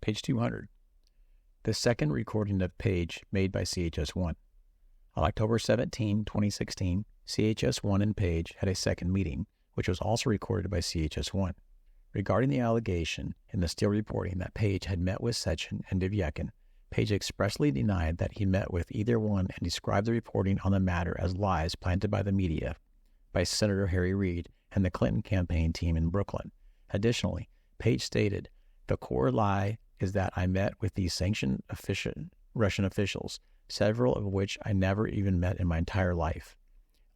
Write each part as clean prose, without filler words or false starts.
Page 200. The second recording of Page made by CHS-1. On October 17, 2016, CHS-1 and Page had a second meeting, which was also recorded by CHS-1. Regarding the allegation in the Steele reporting that Page had met with Sechin and Divyakin, Page expressly denied that he met with either one and described the reporting on the matter as lies planted by the media, by Senator Harry Reid and the Clinton campaign team in Brooklyn. Additionally, Page stated, "The core lie is that I met with these sanctioned Russian officials, several of which I never even met in my entire life."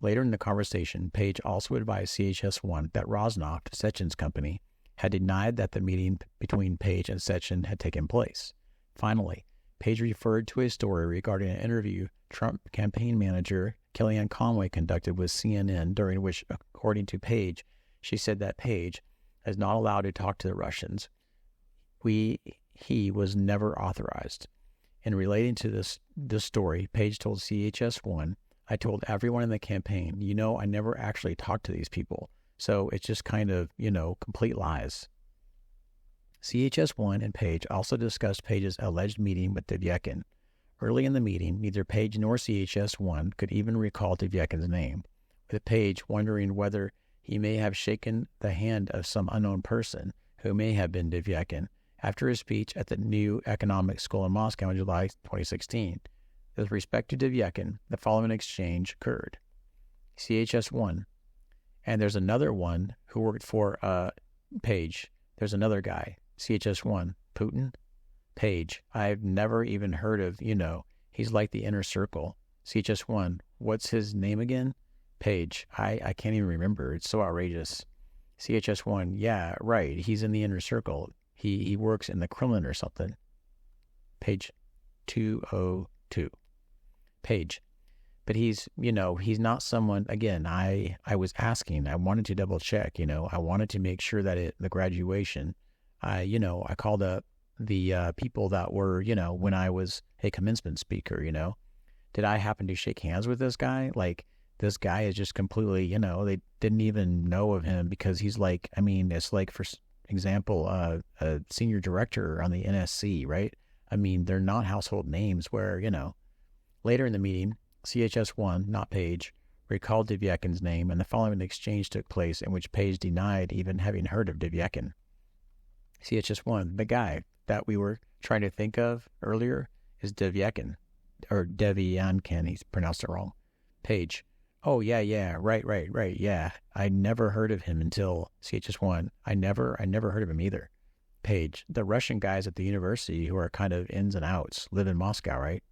Later in the conversation, Page also advised CHS-1 that Rosneft, Sechin's company, had denied that the meeting between Page and Sechin had taken place. Finally, Page referred to a story regarding an interview Trump campaign manager Kellyanne Conway conducted with CNN, during which, according to Page, she said that Page is not allowed to talk to the Russians. He was never authorized. In relating to this story, Page told CHS-1, "I told everyone in the campaign, I never actually talked to these people. So it's just kind of, complete lies." CHS-1 and Page also discussed Page's alleged meeting with Divyakin. Early in the meeting, neither Page nor CHS-1 could even recall Divyakin's name, with Page wondering whether he may have shaken the hand of some unknown person who may have been Divyakin after his speech at the New Economic School in Moscow in July 2016. With respect to Divyakin, the following exchange occurred. CHS-1, and there's another one who worked for Page. There's another guy. CHS-1, Putin? Page, I've never even heard of, he's like the inner circle. CHS-1, what's his name again? Page, I can't even remember. It's so outrageous. CHS-1, yeah, right. He's in the inner circle. He works in the Kremlin or something. Page 202. Page, but he's not someone, again, I was asking, I wanted to double check, I wanted to make sure that the graduation, I called up the people that were, when I was a commencement speaker, did I happen to shake hands with this guy? Like, this guy is just completely, they didn't even know of him because he's like, it's like, for example, a senior director on the NSC, right? They're not household names where, Later in the meeting, CHS-1, not Page, recalled Divyakin's name, and the following exchange took place in which Page denied even having heard of Divyakin. CHS-1, the guy that we were trying to think of earlier is Divyakin, or Devyankin, he's pronounced it wrong. Page, oh, yeah, right, yeah. I never heard of him until CHS-1. I never heard of him either. Page, the Russian guys at the university who are kind of ins and outs live in Moscow, right?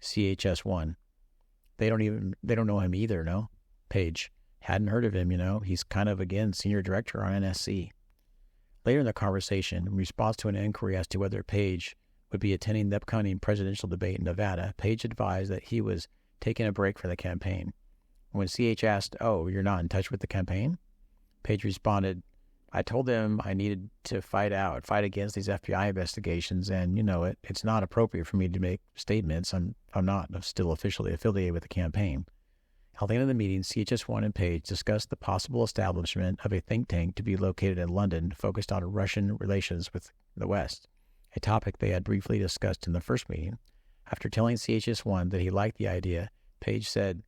CHS-1, they don't know him either, no? Page, hadn't heard of him, he's kind of, again, senior director on NSC. Later in the conversation, in response to an inquiry as to whether Page would be attending the upcoming presidential debate in Nevada, Page advised that he was taking a break from the campaign. When CH asked, "Oh, you're not in touch with the campaign?" Page responded, "I told them I needed to fight against these FBI investigations, and it's not appropriate for me to make statements. I'm not still officially affiliated with the campaign." At the end of the meeting, CHS-1 and Page discussed the possible establishment of a think tank to be located in London focused on Russian relations with the West, a topic they had briefly discussed in the first meeting. After telling CHS-1 that he liked the idea, Page said,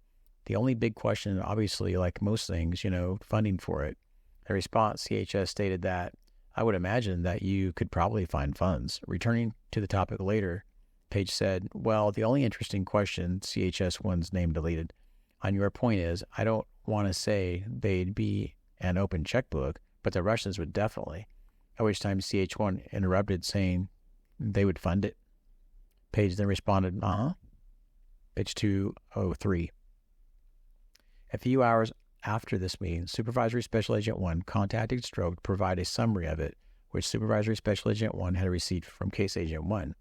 "The only big question, obviously, like most things, funding for it." In response, CHS stated that, "I would imagine that you could probably find funds." Returning to the topic later, Page said, "Well, the only interesting question," CHS-1's name deleted, "on your point is, I don't want to say they'd be an open checkbook, but the Russians would definitely." At which time CH-1 interrupted, saying they would fund it. Page then responded, Page 203. A few hours after this meeting, Supervisory Special Agent 1 contacted Stroke to provide a summary of it, which Supervisory Special Agent 1 had received from Case Agent 1.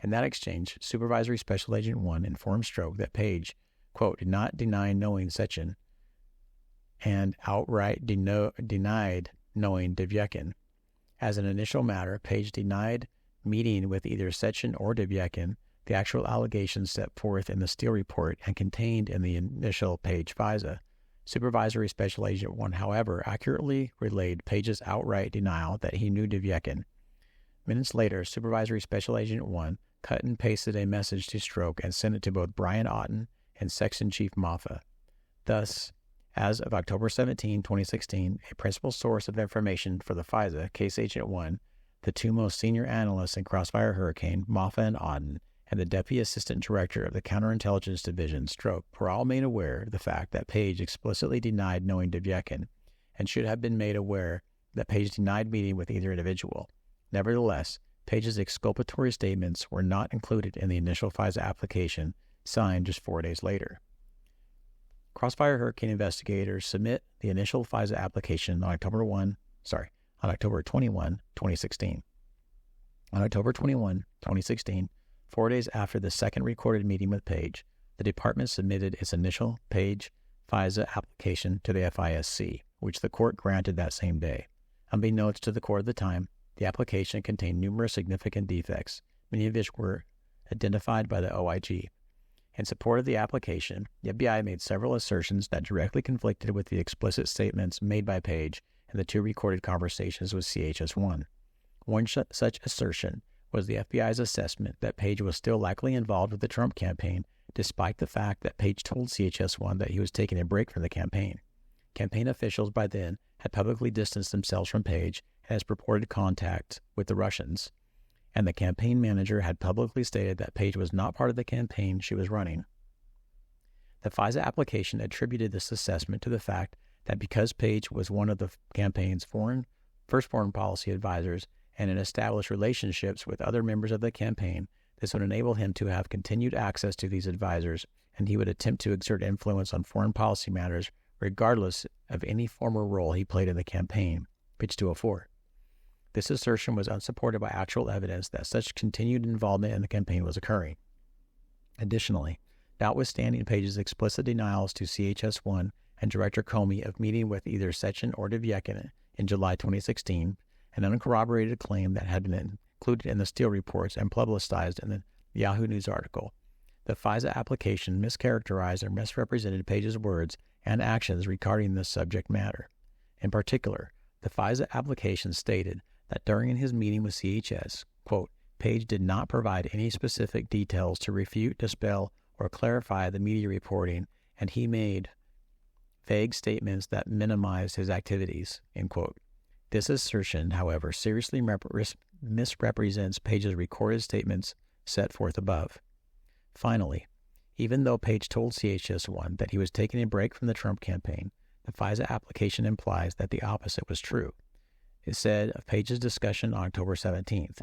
In that exchange, Supervisory Special Agent 1 informed Stroke that Page, quote, did not deny knowing Sechin and outright denied knowing Divyakin. As an initial matter, Page denied meeting with either Sechin or Divyakin, the actual allegations set forth in the Steele report and contained in the initial Page FISA. Supervisory Special Agent 1, however, accurately relayed Page's outright denial that he knew Divyakin. Minutes later, Supervisory Special Agent 1 cut and pasted a message to Stroke and sent it to both Brian Otten and Section Chief Moffa. Thus, as of October 17, 2016, a principal source of information for the FISA, Case Agent 1, the two most senior analysts in Crossfire Hurricane, Moffa and Otten, and the Deputy Assistant Director of the Counterintelligence Division, Stroke, were all made aware of the fact that Page explicitly denied knowing Devyekin and should have been made aware that Page denied meeting with either individual. Nevertheless, Page's exculpatory statements were not included in the initial FISA application, signed just 4 days later. Crossfire Hurricane investigators submit the initial FISA application on October 21, 2016. On October 21, 2016, 4 days after the second recorded meeting with Page, the department submitted its initial Page FISA application to the FISC, which the court granted that same day. Unbeknownst to the court at the time, the application contained numerous significant defects, many of which were identified by the OIG. In support of the application, the FBI made several assertions that directly conflicted with the explicit statements made by Page in the two recorded conversations with CHS-1. One such assertion was the FBI's assessment that Page was still likely involved with the Trump campaign, despite the fact that Page told CHS-1 that he was taking a break from the campaign. Campaign officials by then had publicly distanced themselves from Page and his purported contact with the Russians, and the campaign manager had publicly stated that Page was not part of the campaign she was running. The FISA application attributed this assessment to the fact that because Page was one of the campaign's first foreign policy advisors and in established relationships with other members of the campaign, this would enable him to have continued access to these advisors, and he would attempt to exert influence on foreign policy matters regardless of any former role he played in the campaign. Page 204. This assertion was unsupported by actual evidence that such continued involvement in the campaign was occurring. Additionally, notwithstanding Page's explicit denials to CHS-1 and Director Comey of meeting with either Sechin or Devyekin in July 2016, an uncorroborated claim that had been included in the Steele reports and publicized in the Yahoo News article, the FISA application mischaracterized or misrepresented Page's words and actions regarding this subject matter. In particular, the FISA application stated that during his meeting with CHS, quote, Page did not provide any specific details to refute, dispel, or clarify the media reporting, and he made vague statements that minimized his activities, end quote. This assertion, however, seriously misrepresents Page's recorded statements set forth above. Finally, even though Page told CHS-1 that he was taking a break from the Trump campaign, the FISA application implies that the opposite was true. It said of Page's discussion on October 17th.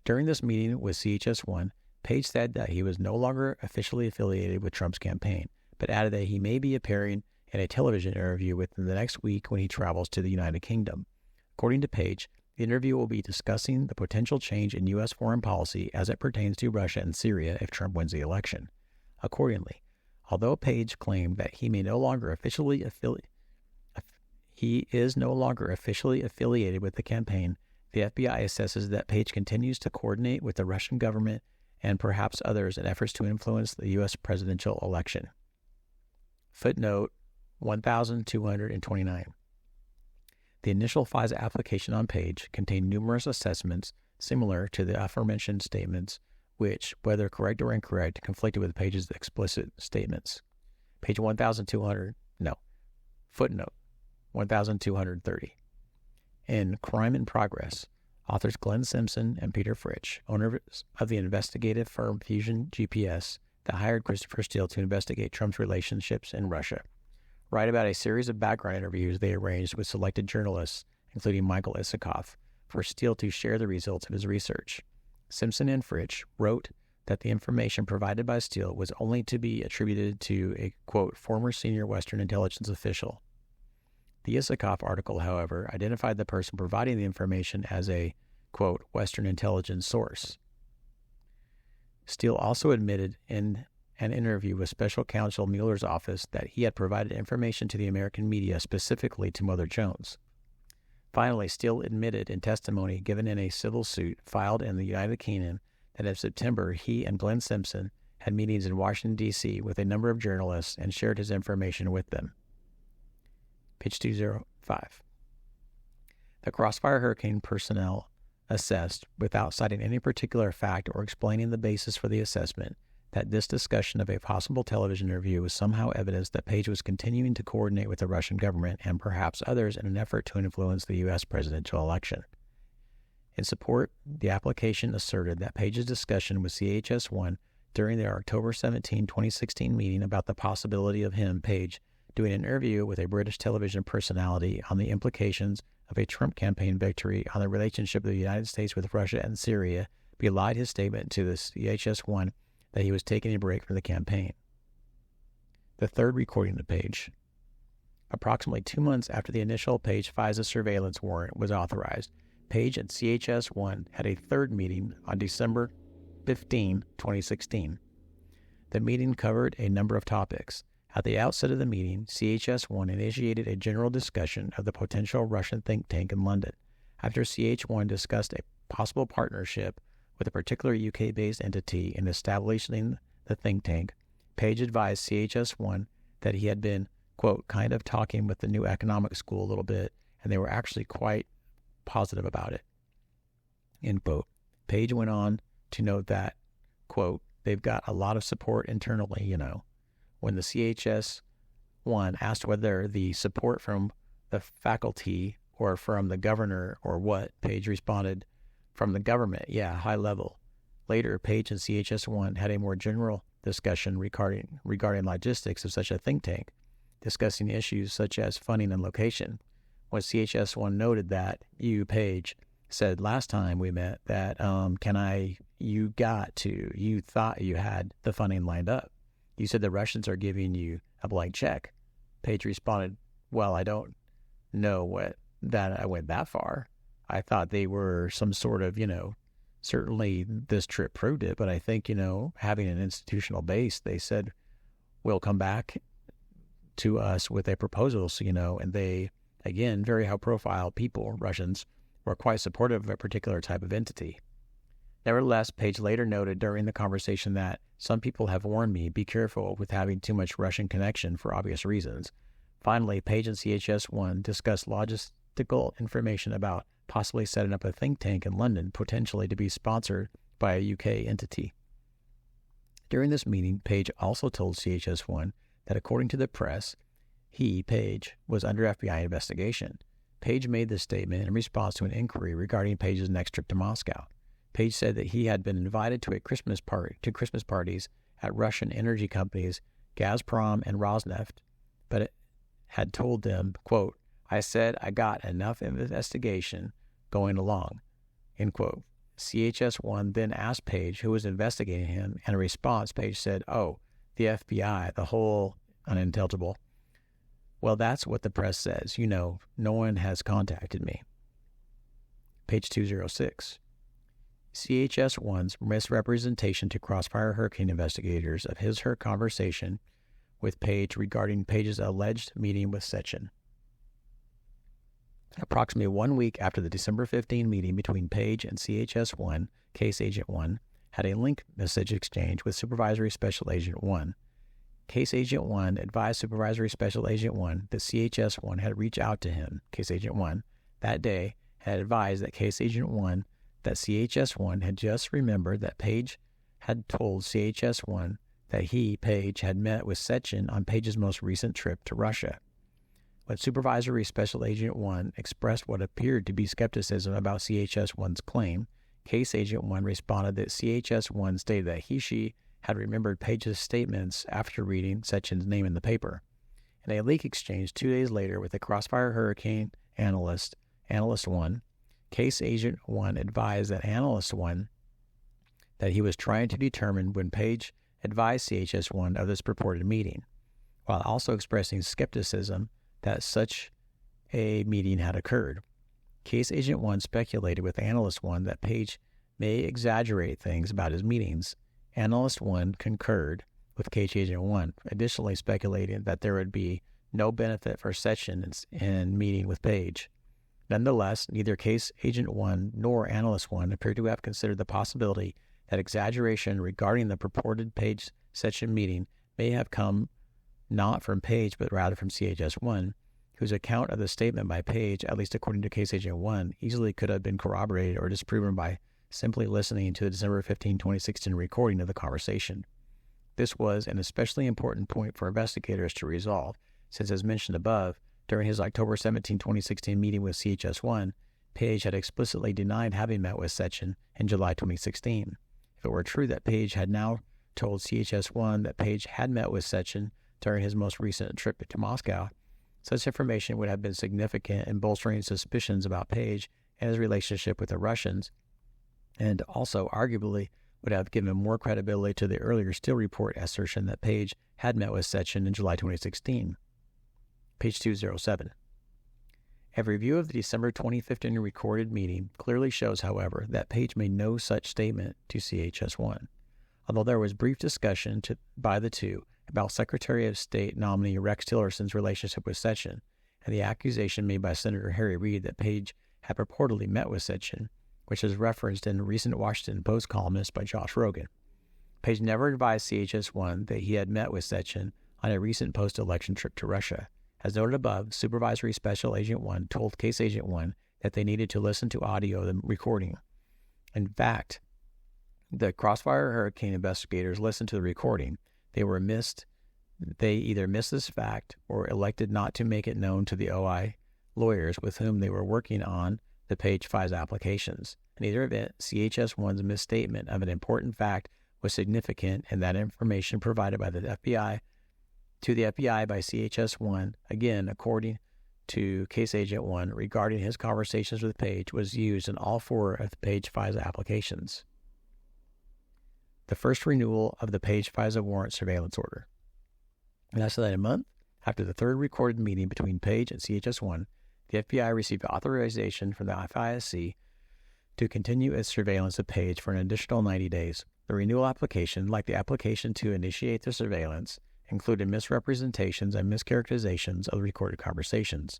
During this meeting with CHS-1, Page said that he was no longer officially affiliated with Trump's campaign, but added that he may be appearing in a television interview within the next week when he travels to the United Kingdom. According to Page, the interview will be discussing the potential change in U.S. foreign policy as it pertains to Russia and Syria if Trump wins the election. Accordingly, although Page claimed that he is no longer officially affiliated with the campaign, the FBI assesses that Page continues to coordinate with the Russian government and perhaps others in efforts to influence the U.S. presidential election. Footnote 1229. The initial FISA application on Page contained numerous assessments similar to the aforementioned statements, which, whether correct or incorrect, conflicted with Page's explicit statements. Footnote 1230. In Crime in Progress, authors Glenn Simpson and Peter Fritsch, owners of the investigative firm Fusion GPS, that hired Christopher Steele to investigate Trump's relationships in Russia, write about a series of background interviews they arranged with selected journalists, including Michael Isikoff, for Steele to share the results of his research. Simpson and Fritsch wrote that the information provided by Steele was only to be attributed to a, quote, former senior Western intelligence official. The Isikoff article, however, identified the person providing the information as a, quote, Western intelligence source. Steele also admitted in an interview with Special Counsel Mueller's office that he had provided information to the American media specifically to Mother Jones. Finally, Steele admitted in testimony given in a civil suit filed in the United Kingdom that in September he and Glenn Simpson had meetings in Washington, D.C. with a number of journalists and shared his information with them. Page 205. The Crossfire Hurricane personnel assessed, without citing any particular fact or explaining the basis for the assessment, that this discussion of a possible television interview was somehow evidence that Page was continuing to coordinate with the Russian government and perhaps others in an effort to influence the U.S. presidential election. In support, the application asserted that Page's discussion with CHS-1 during their October 17, 2016 meeting about the possibility of him, Page, doing an interview with a British television personality on the implications of a Trump campaign victory on the relationship of the United States with Russia and Syria belied his statement to the CHS-1 that he was taking a break from the campaign. The third recording of Page. Approximately 2 months after the initial Page FISA surveillance warrant was authorized, Page and CHS-1 had a third meeting on December 15, 2016. The meeting covered a number of topics. At the outset of the meeting, CHS-1 initiated a general discussion of the potential Russian think tank in London. After CH-1 discussed a possible partnership with a particular UK-based entity in establishing the think tank, Page advised CHS-1 that he had been, quote, kind of talking with the new economic school a little bit, and they were actually quite positive about it, end quote. Page went on to note that, quote, they've got a lot of support internally, you know. When the CHS-1 asked whether the support from the faculty or from the governor or what, Page responded, from the government, yeah, high level. Later, Page and CHS-1 had a more general discussion regarding logistics of such a think tank, discussing issues such as funding and location. When CHS-1 noted that, you, Page, said last time we met that, you thought you had the funding lined up. You said the Russians are giving you a blank check. Page responded, well, I don't know that I went that far. I thought they were some sort of, certainly this trip proved it, but I think, having an institutional base, they said, we'll come back to us with a proposal, and they, again, very high-profile people, Russians, were quite supportive of a particular type of entity. Nevertheless, Page later noted during the conversation that some people have warned me, be careful with having too much Russian connection for obvious reasons. Finally, Page and CHS-1 discussed logistical information about possibly setting up a think tank in London, potentially to be sponsored by a UK entity. During this meeting, Page also told CHS-1 that according to the press, he, Page, was under FBI investigation. Page made this statement in response to an inquiry regarding Page's next trip to Moscow. Page said that he had been invited to Christmas parties at Russian energy companies Gazprom and Rosneft, but it had told them, quote, I said I got enough investigation going along, end quote. CHS-1 then asked Page who was investigating him, and in response, Page said, oh, the FBI, the whole unintelligible. Well, that's what the press says. No one has contacted me. Page 206. CHS-1's misrepresentation to Crossfire Hurricane investigators of her conversation with Page regarding Page's alleged meeting with Sechin. Approximately 1 week after the December 15 meeting between Page and CHS-1, Case Agent 1 had a link message exchange with Supervisory Special Agent 1. Case Agent 1 advised Supervisory Special Agent 1 that CHS-1 had reached out to him, Case Agent 1, that day, had advised that Case Agent 1 that CHS-1 had just remembered that Page had told CHS-1 that he, Page, had met with Sechin on Page's most recent trip to Russia. When Supervisory Special Agent 1 expressed what appeared to be skepticism about CHS-1's claim, Case Agent 1 responded that CHS-1 stated that she had remembered Page's statements after reading Sechin's name in the paper. In a leak exchange 2 days later with the Crossfire Hurricane Analyst 1, Case Agent 1 advised that Analyst 1 that he was trying to determine when Page advised CHS-1 of this purported meeting, while also expressing skepticism that such a meeting had occurred. Case Agent 1 speculated with Analyst 1 that Page may exaggerate things about his meetings. Analyst 1 concurred with Case Agent 1, additionally speculating that there would be no benefit for Sechin in meeting with Page. Nonetheless, neither Case Agent 1 nor Analyst 1 appeared to have considered the possibility that exaggeration regarding the purported Page-Sechin meeting may have come not from Page but rather from CHS-1. whose account of the statement by Page, at least according to Case Agent 1, easily could have been corroborated or disproven by simply listening to the December 15, 2016 recording of the conversation. This was an especially important point for investigators to resolve, since, as mentioned above, during his October 17, 2016 meeting with CHS-1, Page had explicitly denied having met with Sechin in July 2016. If it were true that Page had now told CHS-1 that Page had met with Sechin during his most recent trip to Moscow, such information would have been significant in bolstering suspicions about Page and his relationship with the Russians, and also arguably would have given more credibility to the earlier Steele report assertion that Page had met with Sechin in July 2016. Page 207. A review of the December 2015 recorded meeting clearly shows, however, that Page made no such statement to CHS-1. Although there was brief discussion by the two about Secretary of State nominee Rex Tillerson's relationship with Sechin, and the accusation made by Senator Harry Reid that Page had purportedly met with Sechin, which is referenced in a recent Washington Post columnist by Josh Rogan. Page never advised CHS-1 that he had met with Sechin on a recent post-election trip to Russia. As noted above, Supervisory Special Agent 1 told Case Agent 1 that they needed to listen to audio of the recording. In fact, the Crossfire Hurricane investigators listened to the recording. They either missed this fact or elected not to make it known to the OI lawyers with whom they were working on the Page FISA applications. In either event, CHS-1's misstatement of an important fact was significant, and that information provided by the FBI to the FBI by CHS-1, again, according to Case Agent 1, regarding his conversations with Page, was used in all four of the Page FISA applications. The first renewal of the Page FISA warrant surveillance order. Less than a month after the third recorded meeting between Page and CHS-1, the FBI received authorization from the FISC to continue its surveillance of Page for an additional 90 days. The renewal application, like the application to initiate the surveillance, included misrepresentations and mischaracterizations of the recorded conversations.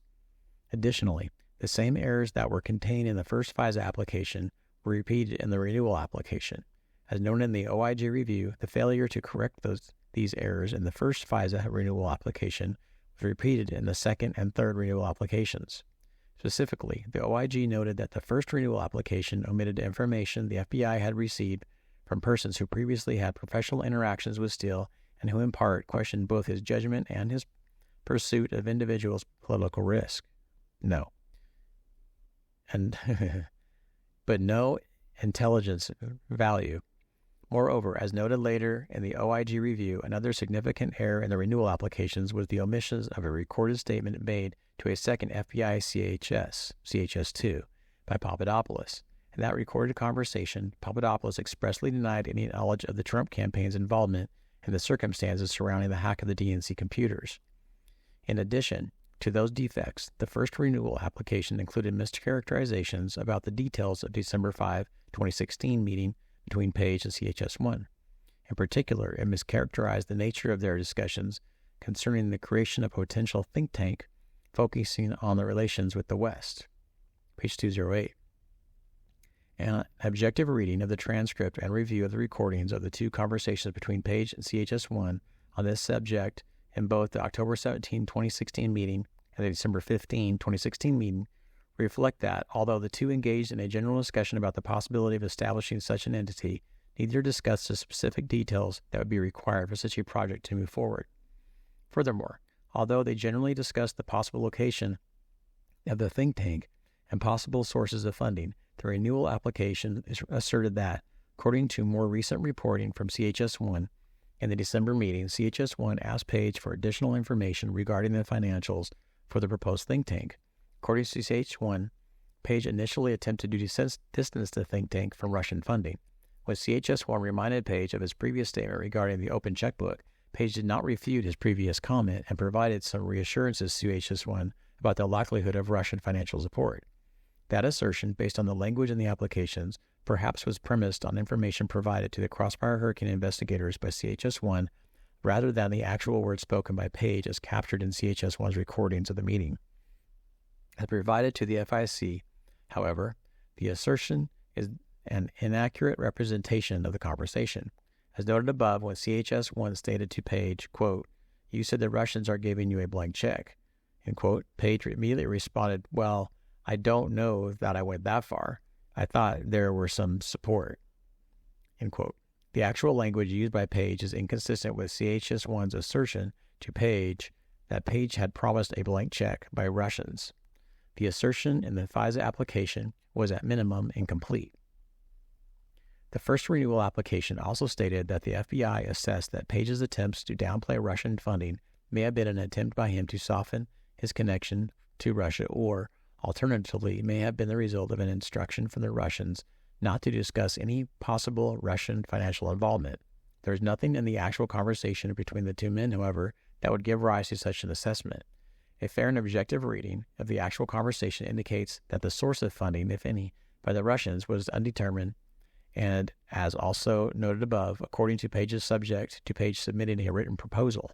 Additionally, the same errors that were contained in the first FISA application were repeated in the renewal application. As noted in the OIG review, the failure to correct these errors in the first FISA renewal application was repeated in the second and third renewal applications. Specifically, the OIG noted that the first renewal application omitted information the FBI had received from persons who previously had professional interactions with Steele and who in part questioned both his judgment and his pursuit of individuals' political risk. But no intelligence value. Moreover, as noted later in the OIG review, another significant error in the renewal applications was the omissions of a recorded statement made to a second FBI CHS-2, by Papadopoulos. In that recorded conversation, Papadopoulos expressly denied any knowledge of the Trump campaign's involvement in the circumstances surrounding the hack of the DNC computers. In addition to those defects, the first renewal application included mischaracterizations about the details of December 5, 2016 meeting between Page and CHS-1. In particular, it mischaracterized the nature of their discussions concerning the creation of a potential think tank focusing on the relations with the West. Page 208. An objective reading of the transcript and review of the recordings of the two conversations between Page and CHS-1 on this subject in both the October 17, 2016 meeting and the December 15, 2016 meeting reflect that, although the two engaged in a general discussion about the possibility of establishing such an entity, neither discussed the specific details that would be required for such a project to move forward. Furthermore, although they generally discussed the possible location of the think tank and possible sources of funding, the renewal application asserted that, according to more recent reporting from CHS-1, in the December meeting, CHS-1 asked Page for additional information regarding the financials for the proposed think tank. According to CH1, Page initially attempted to distance the think tank from Russian funding. When CHS-1 reminded Page of his previous statement regarding the open checkbook, Page did not refute his previous comment and provided some reassurances to CHS-1 about the likelihood of Russian financial support. That assertion, based on the language in the applications, perhaps was premised on information provided to the Crossfire Hurricane investigators by CHS-1 rather than the actual words spoken by Page as captured in CHS-1's recordings of the meeting. As provided to the FIC, however, the assertion is an inaccurate representation of the conversation. As noted above, when CHS-1 stated to Page, quote, "You said the Russians are giving you a blank check," end quote. Page immediately responded, well, I don't know that I went that far. I thought there were some support, end quote. The actual language used by Page is inconsistent with CHS-1's assertion to Page that Page had promised a blank check by Russians. The assertion in the FISA application was at minimum incomplete. The first renewal application also stated that the FBI assessed that Page's attempts to downplay Russian funding may have been an attempt by him to soften his connection to Russia, or, alternatively, may have been the result of an instruction from the Russians not to discuss any possible Russian financial involvement. There is nothing in the actual conversation between the two men, however, that would give rise to such an assessment. A fair and objective reading of the actual conversation indicates that the source of funding, if any, by the Russians was undetermined, and, as also noted above, according to Page's subject to Page submitting a written proposal.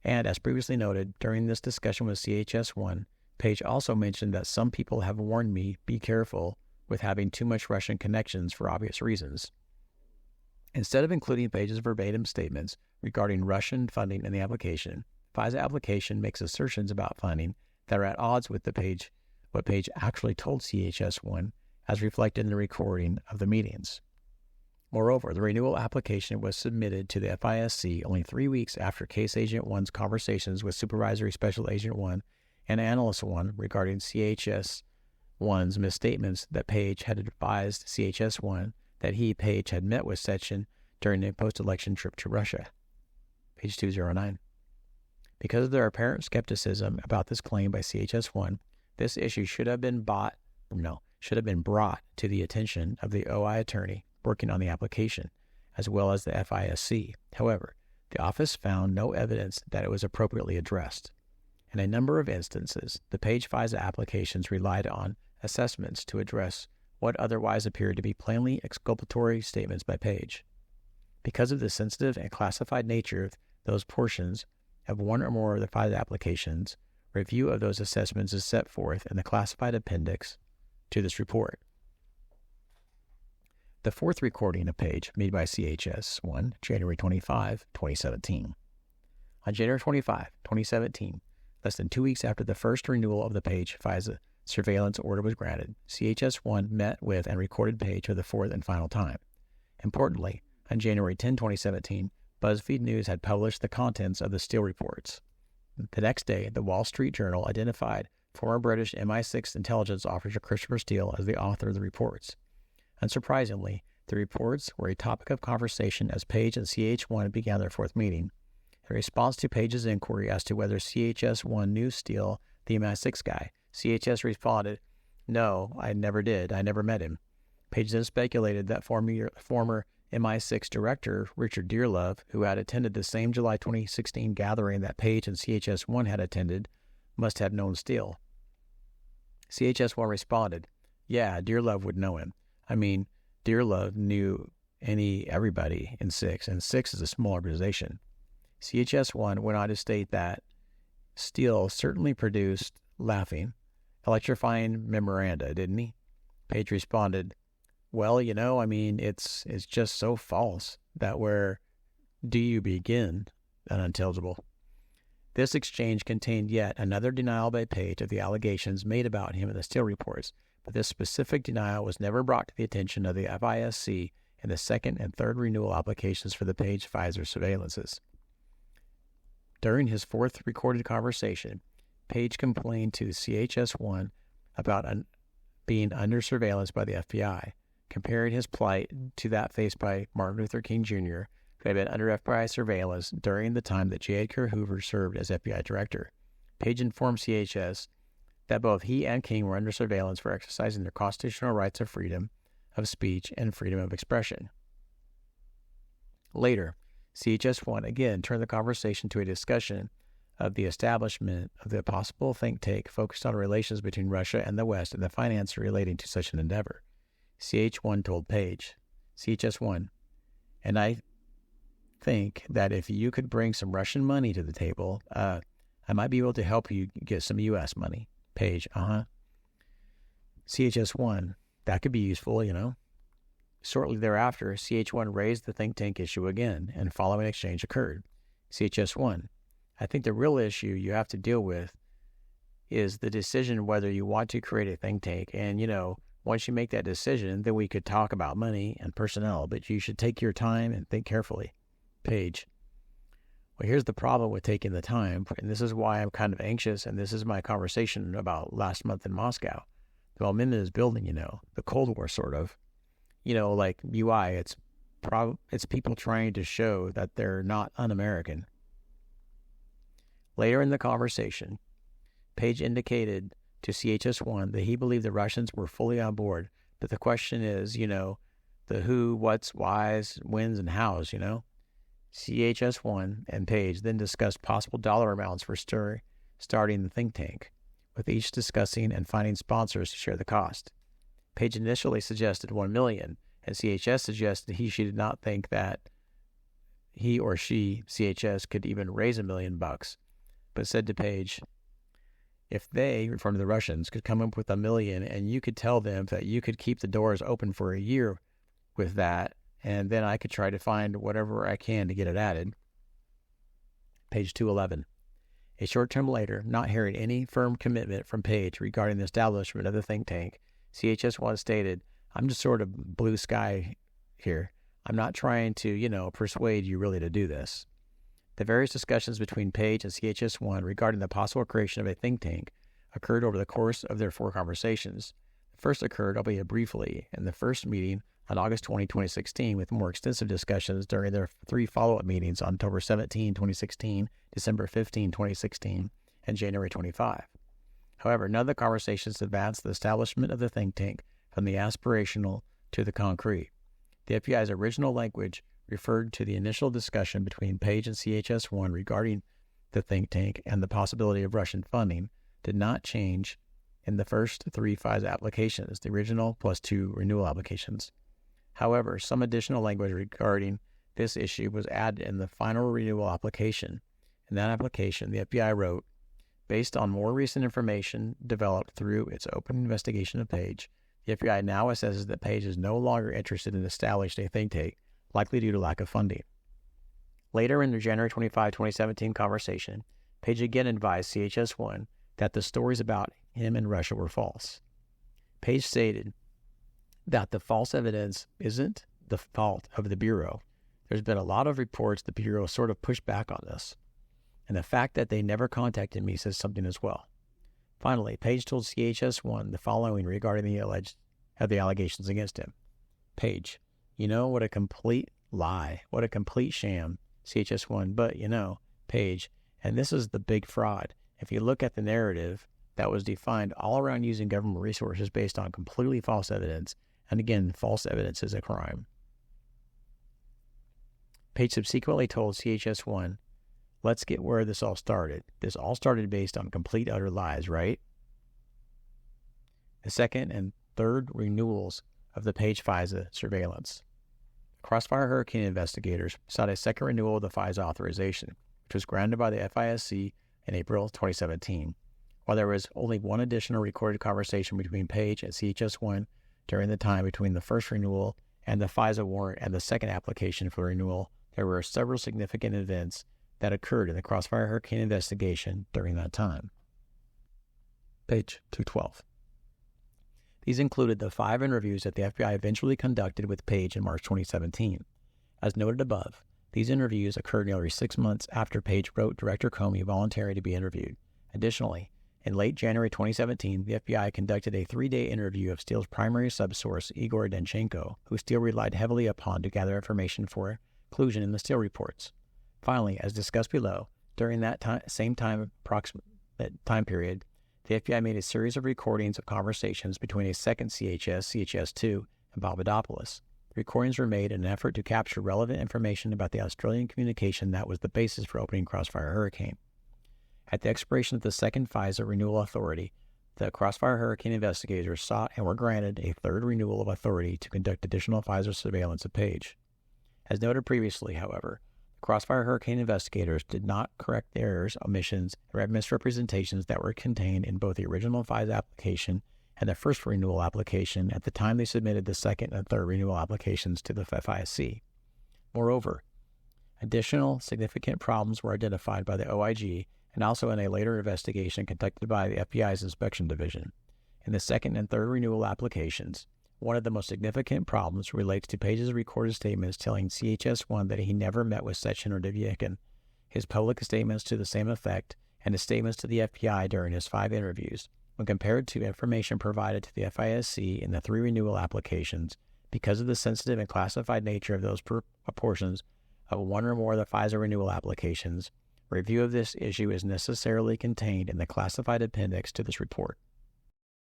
And, as previously noted, during this discussion with CHS-1, Page also mentioned that some people have warned me, be careful with having too much Russian connections for obvious reasons. Instead of including Page's verbatim statements regarding Russian funding in the application, FISA application makes assertions about funding that are at odds with what Page actually told CHS-1 as reflected in the recording of the meetings. Moreover, the renewal application was submitted to the FISC only 3 weeks after Case Agent 1's conversations with Supervisory Special Agent 1 and Analyst 1 regarding CHS-1's misstatements that Page had advised CHS-1 that he, Page, had met with Sechin during a post-election trip to Russia. Page 209. Because of their apparent skepticism about this claim by CHS-1, this issue should have been brought to the attention of the OI attorney working on the application, as well as the FISC. However, the office found no evidence that it was appropriately addressed. In a number of instances, the Page FISA applications relied on assessments to address what otherwise appeared to be plainly exculpatory statements by Page. Because of the sensitive and classified nature of those portions of one or more of the FISA applications, review of those assessments is set forth in the classified appendix to this report. The fourth recording of Page made by CHS-1, January 25, 2017. On January 25, 2017, less than 2 weeks after the first renewal of the Page FISA surveillance order was granted, CHS-1 met with and recorded Page for the fourth and final time. Importantly, on January 10, 2017, BuzzFeed News had published the contents of the Steele reports. The next day, the Wall Street Journal identified former British MI6 intelligence officer Christopher Steele as the author of the reports. Unsurprisingly, the reports were a topic of conversation as Page and CH1 began their fourth meeting. In response to Page's inquiry as to whether CHS-1 knew Steele, the MI6 guy, CHS responded, "No, I never did. I never met him." Page then speculated that former MI6 director Richard Dearlove, who had attended the same July 2016 gathering that Page and CHS-1 had attended, must have known Steele. CHS-1 responded, "Yeah, Dearlove would know him. I mean, Dearlove knew everybody in SIX, and SIX is a small organization." CHS-1 went on to state that Steele certainly produced electrifying memoranda, didn't he? Page responded, "Well, it's just so false that where do you begin?" Unintelligible. This exchange contained yet another denial by Page of the allegations made about him in the Steele reports, but this specific denial was never brought to the attention of the FISC in the second and third renewal applications for the Page FISA surveillances. During his fourth recorded conversation, Page complained to CHS-1 about being under surveillance by the FBI, comparing his plight to that faced by Martin Luther King Jr., who had been under FBI surveillance during the time that J. Edgar Hoover served as FBI director. Page informed CHS that both he and King were under surveillance for exercising their constitutional rights of freedom of speech and freedom of expression. Later, CHS-1 again turned the conversation to a discussion of the establishment of the possible think tank focused on relations between Russia and the West and the finance relating to such an endeavor. CH1 told Page, CHS-1, "And I think that if you could bring some Russian money to the table, I might be able to help you get some U.S. money." Page, CHS-1, "That could be useful, Shortly thereafter, CH1 raised the think tank issue again, and following exchange occurred. CHS-1, "I think the real issue you have to deal with is the decision whether you want to create a think tank. And, once you make that decision, then we could talk about money and personnel, but you should take your time and think carefully. Page. Well, here's the problem with taking the time, and this is why I'm kind of anxious, and this is my conversation about last month in Moscow. The momentum is building, the Cold War sort of. Like UI, it's people trying to show that they're not un-American. Later in the conversation, Page indicated to CHS-1 that he believed the Russians were fully on board, but the question is, the who, what's, whys, whens, and hows, CHS-1 and Page then discussed possible dollar amounts for starting the think tank, with each discussing and finding sponsors to share the cost. Page initially suggested $1 million, and CHS suggested she did not think that he or she, CHS, could even raise $1 million, but said to Page, if they, referring to the Russians, could come up with $1 million and you could tell them that you could keep the doors open for a year with that, and then I could try to find whatever I can to get it added. Page 211. A short time later, not hearing any firm commitment from Page regarding the establishment of the think tank, CHS-1 stated, I'm just sort of blue sky here. I'm not trying to, persuade you really to do this. The various discussions between Page and CHS-1 regarding the possible creation of a think tank occurred over the course of their 4 conversations. The first occurred, albeit briefly, in the first meeting on August 20, 2016, with more extensive discussions during their 3 follow-up meetings on October 17, 2016, December 15, 2016, and January 25. However, none of the conversations advanced the establishment of the think tank from the aspirational to the concrete. The FBI's original language referred to the initial discussion between Page and CHS-1 regarding the think tank and the possibility of Russian funding did not change in the first 3 FISA applications, the original plus 2 renewal applications. However, some additional language regarding this issue was added in the final renewal application. In that application, the FBI wrote, based on more recent information developed through its open investigation of Page, the FBI now assesses that Page is no longer interested in establishing a think tank, likely due to lack of funding. Later in the January 25, 2017 conversation, Page again advised CHS-1 that the stories about him in Russia were false. Page stated that the false evidence isn't the fault of the Bureau. There's been a lot of reports the Bureau sort of pushed back on this, and the fact that they never contacted me says something as well. Finally, Page told CHS-1 the following regarding the allegations against him. Page, what a complete lie, what a complete sham, CHS-1, but Page, and this is the big fraud. If you look at the narrative that was defined all around using government resources based on completely false evidence, and again, false evidence is a crime. Page subsequently told CHS-1, let's get where this all started. This all started based on complete utter lies, right? The second and third renewals of the Page FISA surveillance. Crossfire Hurricane investigators sought a second renewal of the FISA authorization, which was granted by the FISC in April 2017. While there was only one additional recorded conversation between Page and CHS-1 during the time between the first renewal and the FISA warrant and the second application for renewal, there were several significant events that occurred in the Crossfire Hurricane investigation during that time. Page 212. These included the 5 interviews that the FBI eventually conducted with Page in March 2017. As noted above, these interviews occurred nearly 6 months after Page wrote Director Comey volunteering to be interviewed. Additionally, in late January 2017, the FBI conducted a 3-day interview of Steele's primary subsource, Igor Danchenko, who Steele relied heavily upon to gather information for inclusion in the Steele reports. Finally, as discussed below, during that same time period, the FBI made a series of recordings of conversations between a second CHS-2, and Papadopoulos. The recordings were made in an effort to capture relevant information about the Australian communication that was the basis for opening Crossfire Hurricane. At the expiration of the second FISA renewal authority, the Crossfire Hurricane investigators sought and were granted a third renewal of authority to conduct additional FISA surveillance of Page. As noted previously, however, the Crossfire Hurricane investigators did not correct the errors, omissions, or misrepresentations that were contained in both the original FISA application and the first renewal application at the time they submitted the second and third renewal applications to the FISC. Moreover, additional significant problems were identified by the OIG and also in a later investigation conducted by the FBI's Inspection Division. In the second and third renewal applications, one of the most significant problems relates to Page's recorded statements telling CHS-1 that he never met with Sechin or Divyekin, his public statements to the same effect, and his statements to the FBI during his 5 interviews. When compared to information provided to the FISC in the 3 renewal applications, because of the sensitive and classified nature of those portions of one or more of the FISA renewal applications, review of this issue is necessarily contained in the classified appendix to this report.